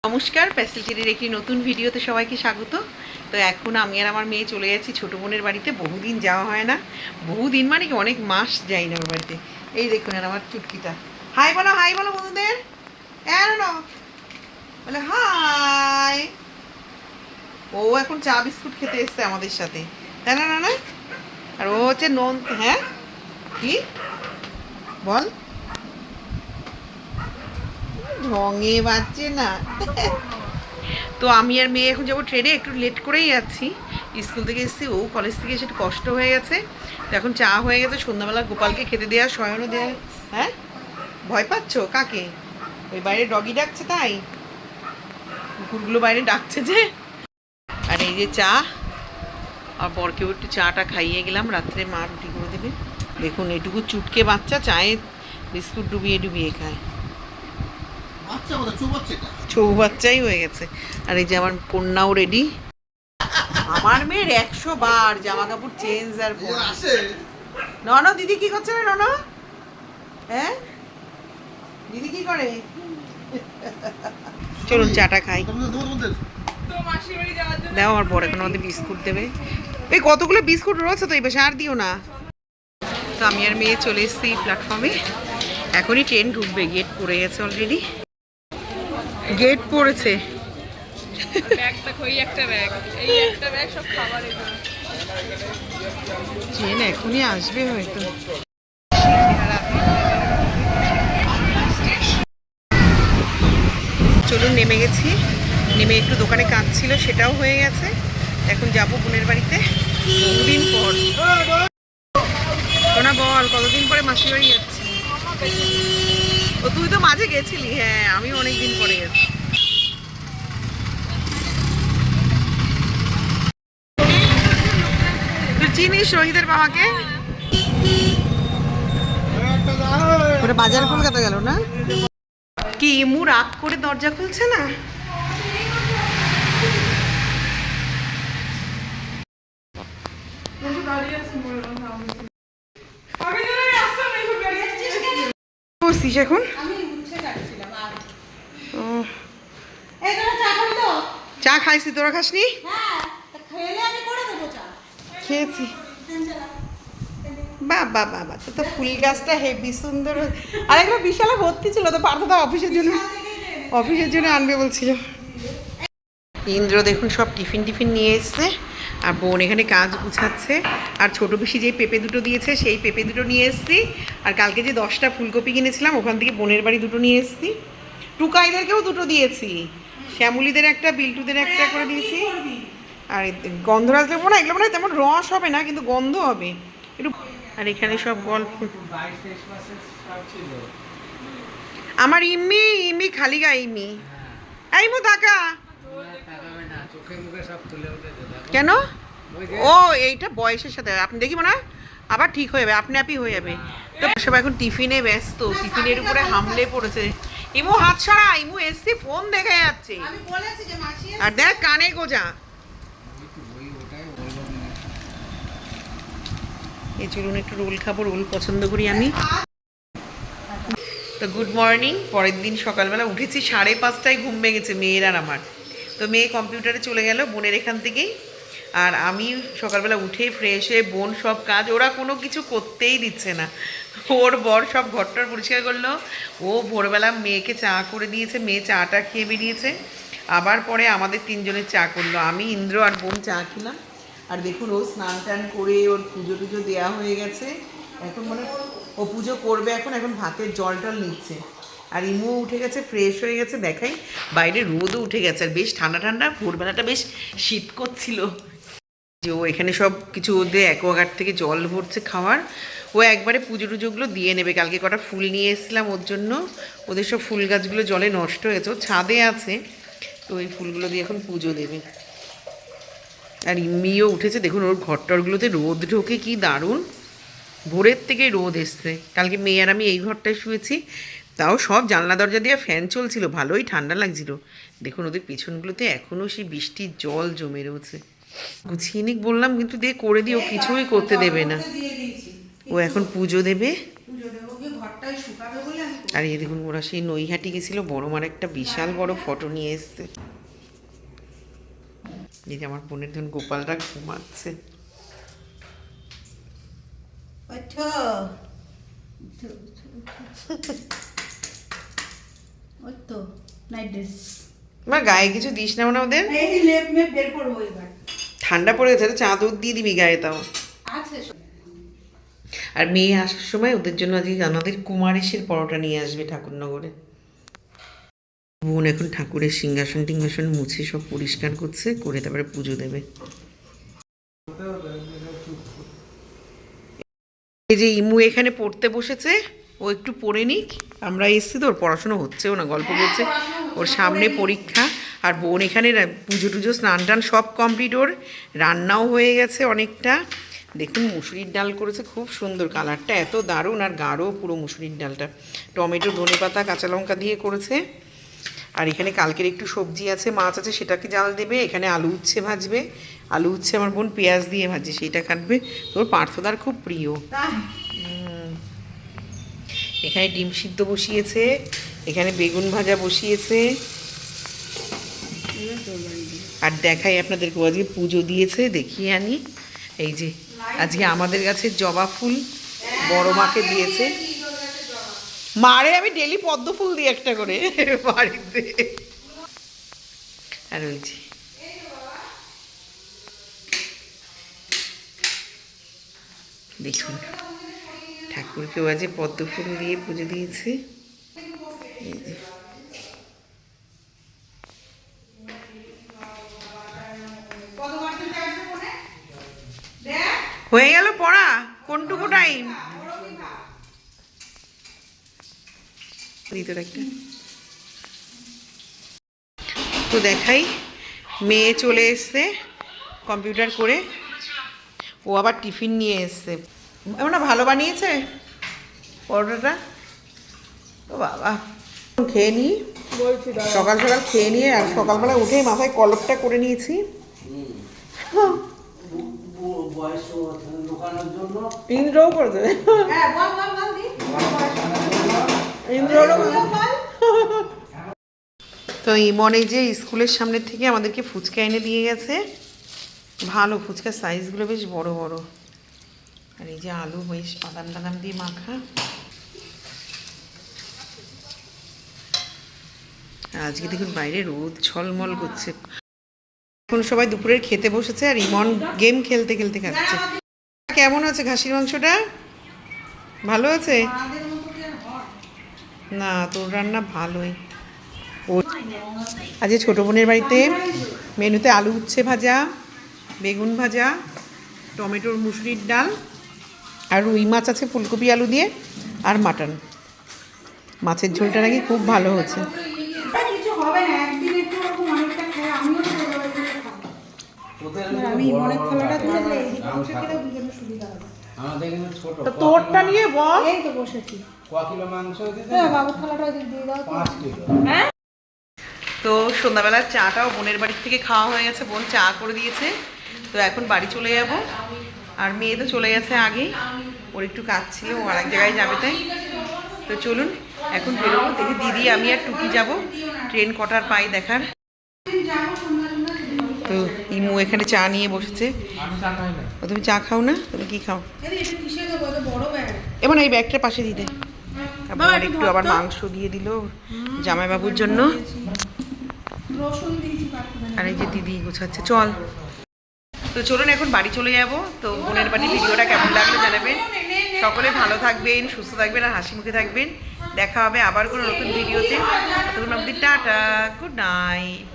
নমস্কার, প্যাসেলটির একটি নতুন ভিডিওতে সবাইকে স্বাগত। তো এখন আমি আর আমার মেয়ে চলে যাচ্ছি ছোটো বোনের বাড়িতে। বহুদিন যাওয়া হয় না, বহুদিন মানে কি অনেক মাস যাই না ওর বাড়িতে। এই দেখুন আর আমার চুটকিটা। হাই বলো, হাই বলো বন্ধুদের। বলে হাই। ও এখন চা বিস্কুট খেতে এসছে আমাদের সাথে, তাই না? না না, আর ও হচ্ছে নন। হ্যাঁ কি বল, ঢঙে বাজছে না। তো আমি আর মেয়ে এখন যাবো ট্রেনে, একটু লেট করেই যাচ্ছি। স্কুল থেকে এসেছি, ও কলেজ থেকে এসে একটু কষ্ট হয়ে গেছে। তো এখন চা হয়ে গেছে, সন্ধ্যাবেলা গোপালকে খেতে দেওয়া, শয়নও দেওয়া। হ্যাঁ, ভয় পাচ্ছ কাকে? ওই বাইরে ডগি ডাকছে, তাই কুকুরগুলো বাইরে ডাকছে যে। আর এই যে চা, আর বরকেও একটু চাটা খাইয়ে গেলাম। রাত্রে মা রুটি করে দেবে। দেখুন এটুকু চুটকে বাচ্চা চায়ে বিস্কুট ডুবিয়ে ডুবিয়ে খায়। চৌবাচ্চাই হয়ে গেছে। আর এই যে আমার কন্যাও রেডি। আমার মেয়ের 100 বার জামা কাপড় চেঞ্জ। আর নন, দিদি কি করছে রে নন? হ্যাঁ, দিদি কি করে? চলুন চাটা খাই। দাও, আমার বড় এখন আমাদের বিস্কুট দেবে। এই কতগুলো বিস্কুট রয়েছে তো, এই পাশে আর দিও না। তো আমি আর মেয়ে চলে এসেছি প্ল্যাটফর্মে। এখনই ট্রেন ঢুকবে, গেট পড়ে গেছে অলরেডি। গেট পড়েছে। ট্রেন এখনই আসবে হয়তো। চলুন, নেমে গেছি। নেমে একটু দোকানে কাজ ছিল, সেটাও হয়ে গেছে। এখন যাবো বোনের বাড়িতে বহুদিন পর। তোনা বল, কতদিন পরে মাসির বাড়ি যাচ্ছি? ও তুই তো মাঝে গেছিলি। হ্যাঁ, আমি অনেকদিন পরে গেছি। তুই চিনিস রোহিতের বাবাকে? ওটা বাজার কলকাতা গেল না কি? ইমু রাগ করে দরজা খুলছে না। বসছিস এখন? চা খাইছি, তোরা খাসনি? খেয়েছি। বাবা বাবা, তো ফুল গাছটা হেভি সুন্দর। আর একটা বিশাল ভর্তি ছিল, তো পার্থ অফিসের জন্য আনবে বলছিল। ইন্দ্র দেখুন সব টিফিন টিফিন নিয়ে এসছে। আর বোন এখানে কাজ গুছাচ্ছে। আর ছোটো পিসি যে পেঁপে দুটো দিয়েছে, সেই পেঁপে দুটো নিয়ে এসছি। আর কালকে যে 10টা ফুলকপি কিনেছিলাম, ওখান থেকে বোনের বাড়ি দুটো নিয়ে এসছি। টুকাইদেরকেও দুটো দিয়েছি, শ্যামুলিদের একটা, বিল্টুদের একটা করে দিয়েছি। আর গন্ধরাজ লেবু না, এগুলো মানে তেমন রস হবে না, কিন্তু গন্ধ হবে একটু। আর এখানে সব গল্প। আমার ইম্মি খালি গা ইম্মি। আইমু টাকা কেন? ও এইটা বয়সের সাথে আপনি দেখি মনে হয় আবার ঠিক হয়ে যাবে, আপনি আপই হয়ে যাবে। তো সব এখন টিফিনে ব্যস্ত, টিফিনের উপরে হামলে পড়েছে। ইমু হাত সরা, ইমু এসছি ফোন দেখা যাচ্ছে। আর দেখ কানে গোজা। এই চলুন একটু রোল খাবো, রোল পছন্দ করি আমি। তো গুড মর্নিং। পরের দিন সকালবেলা উঠেছি 5:30টায়, ঘুম ভেঙেছে মেয়ের আর আমার। তো মেয়ে কম্পিউটারে চলে গেল বোনের এখান থেকেই। আর আমি সকালবেলা উঠে ফ্রেশ হয়ে, বোন সব কাজ, ওরা কোনো কিছু করতেই দিচ্ছে না। ওর বর সব ঘরটার পরিষ্কার করলো। ও ভোরবেলা মেয়েকে চা করে দিয়েছে, মেয়ে চাটা খেয়ে বেরিয়েছে। আবার পরে আমাদের 3জনের চা করলো, আমি, ইন্দ্র আর বোন চা খেলাম। আর দেখুন ও স্নান টান করে ওর পুজো টুজো দেওয়া হয়ে গেছে। এখন মানে ও পুজো করবে, এখন ভাতের জল টল নিচ্ছে। আর ইমু উঠে গেছে, ফ্রেশ হয়ে গেছে। দেখাই বাইরে রোদও উঠে গেছে, আর বেশ ঠান্ডা ঠান্ডা, ভোরবেলাটা বেশ শীত করছিল। যে ও এখানে সব কিছু ওদের অ্যাকোয়াগার্ড থেকে জল ভরছে খাওয়ার। ও একবারে পুজো টুজোগুলো দিয়ে নেবে। কালকে কটা ফুল নিয়ে এসেছিলাম ওর জন্য, ওদের সব ফুল গাছগুলো জলে নষ্ট হয়েছে, ও ছাদে আছে। তো ওই ফুলগুলো দিয়ে এখন পুজো দেবে। আর ইম্মিও উঠেছে, দেখুন ওর ঘরটরগুলোতে রোদ ঢোকে কি দারুণ। ভোরের থেকে রোদ এসছে। কালকে মেয়ে আর আমি এই ঘরটায় শুয়েছি, তাও সব জানলা দরজা দিয়ে ফ্যান চলছিল, ভালোই ঠান্ডা লাগছিল। দেখুন ওদের পেছনগুলোতে এখনও সেই বৃষ্টির জল জমে রয়েছে। গুছিয়ে নিক বললাম, কিন্তু দিয়ে করে দিও, কিছুই করতে দেবে না। ও এখন পুজো দেবে। আর এই দেখুন ওরা সেই নৈহাটি গেছিল, বড় মার একটা বিশাল বড় ফটো নিয়ে এসছে। এই যে আমার বোনের ধরুন গোপালরা ঘুমাচ্ছে। গায়ে কিছু দিস না মানে ওদের ঠান্ডা পড়ে গেছে, চাদর দিয়ে দিবি গায়ে তাও। আর মেয়ে আসার সময় ওদের জন্য আজকে আমাদের কুমারেশের পরোটা নিয়ে আসবে ঠাকুরনগরে। বোন এখন ঠাকুরের সিংহাসন টিংহাসন মুছে সব পরিষ্কার করছে, করে তারপরে পুজো দেবে। এই যে ইমু এখানে পড়তে বসেছে, ও একটু পড়ে নিক। আমরা এসছি তো, ওর পড়াশোনা হচ্ছেও না, গল্প করছে, ওর সামনে পরীক্ষা। আর বোন এখানে পুজো টুজো স্নান টান সব কমপ্লিট, ওর রান্নাও হয়ে গেছে অনেকটা। দেখুন মুসুরির ডাল করেছে, খুব সুন্দর, কালারটা এত দারুণ, আর গাঢ় পুরো মুসুরির ডালটা। টমেটো, ধনেপাতা, কাঁচা লঙ্কা দিয়ে করেছে। আর এখানে কালকের একটু সবজি আছে, মাছ আছে, সেটাকে জাল দেবে। এখানে আলু উচ্ছে ভাজবে, আলু উচ্ছে আমার বোন পেঁয়াজ দিয়ে ভাজে, সেইটা কাটবে। তোর পার্থদার খুব প্রিয়। এখানে ডিম সিদ্ধ বসিয়েছে, এখানে বেগুন ভাজা বসিয়েছে। আর দেখাই আপনাদেরকে, আজকে পুজো দিয়েছে, দেখিয়ে আনি। এই যে আজকে আমাদের গাছের জবা ফুল বড় মাকে দিয়েছে। মারে আমি ডেলি পদ্ম ফুল দিই একটা করে বাড়িতে। আর ওই যে দেখুন ঠাকুরকেও আজ পদ্ম ফুল দিয়ে পুজো দিয়েছে। হয়ে গেল পড়া, কোনটুকু টাইম তো দেখাই। মেয়ে চলে এসছে কম্পিউটার করে, ও আবার টিফিন নিয়ে এসছে। এমন ভালো বানিয়েছে পরোটাটা, ও বাবা। খেয়ে নিই, সকাল সকাল খেয়ে নিয়ে, আর সকালবেলা উঠেই মাথায় কলপটা করে নিয়েছি। ইন্দ্রও করে দেবে, তো ইমনে যে স্কুলের সামনে থেকে আমাদেরকে ফুচকা এনে দিয়ে গেছে। ভালো ফুচকার সাইজগুলো বেশ বড় বড়। আর এই যে আলু বেশ বাদাম টাদাম দিয়ে মাখা। আজকে দেখুন বাইরে রোদ ঝলমল করছে। এখন সবাই দুপুরের খেতে বসেছে, আর ইমন গেম খেলতে খেলতে খাচ্ছে। কেমন আছে খাসির মাংসটা? ভালো আছে না? তোর রান্না ভালোই। আজকে ছোটো বোনের বাড়িতে মেনুতে আলু উচ্ছে ভাজা, বেগুন ভাজা, টমেটোর মুসুরির ডাল, আর রুই মাছ আছে ফুলকপি আলু দিয়ে, আর মাটন। মাছের ঝোলটা নাকি খুব ভালো হয়েছে। তোরটা নিয়ে বল। তো সন্ধ্যাবেলার চাটাও বোনের বাড়ির থেকে খাওয়া হয়ে গেছে, বোন চা করে দিয়েছে। তো এখন বাড়ি চলে যাব। আর মেয়ে তো চলে গেছে আগেই, ওর একটু কাজ ছিল, ও আরেক জায়গায় যাবে তাই। তো চলুন এখন বেরোবো। দেখি দিদি আমি আর টুকি যাব, ট্রেন কটার পাই দেখার। তো ইমু এখানে চা নিয়ে বসেছে। তুমি চা খাও না? তুমি কি খাও? এমন এই ব্যাগটার পাশে দিতে। আবার একটু আবার মাংস দিয়ে দিল জামাইবাবুর জন্য। আর এই যে দিদি গোছাচ্ছে, চল। তো চলুন এখন বাড়ি চলে যাব। তো বোনের বাড়ির ভিডিওটা কেমন লাগলো জানাবেন। সকলে ভালো থাকবেন, সুস্থ থাকবেন, আর হাসি মুখে থাকবেন। দেখা হবে আবার কোনো নতুন ভিডিওতে। ততক্ষণ অবধি টাটা, গুড নাইট।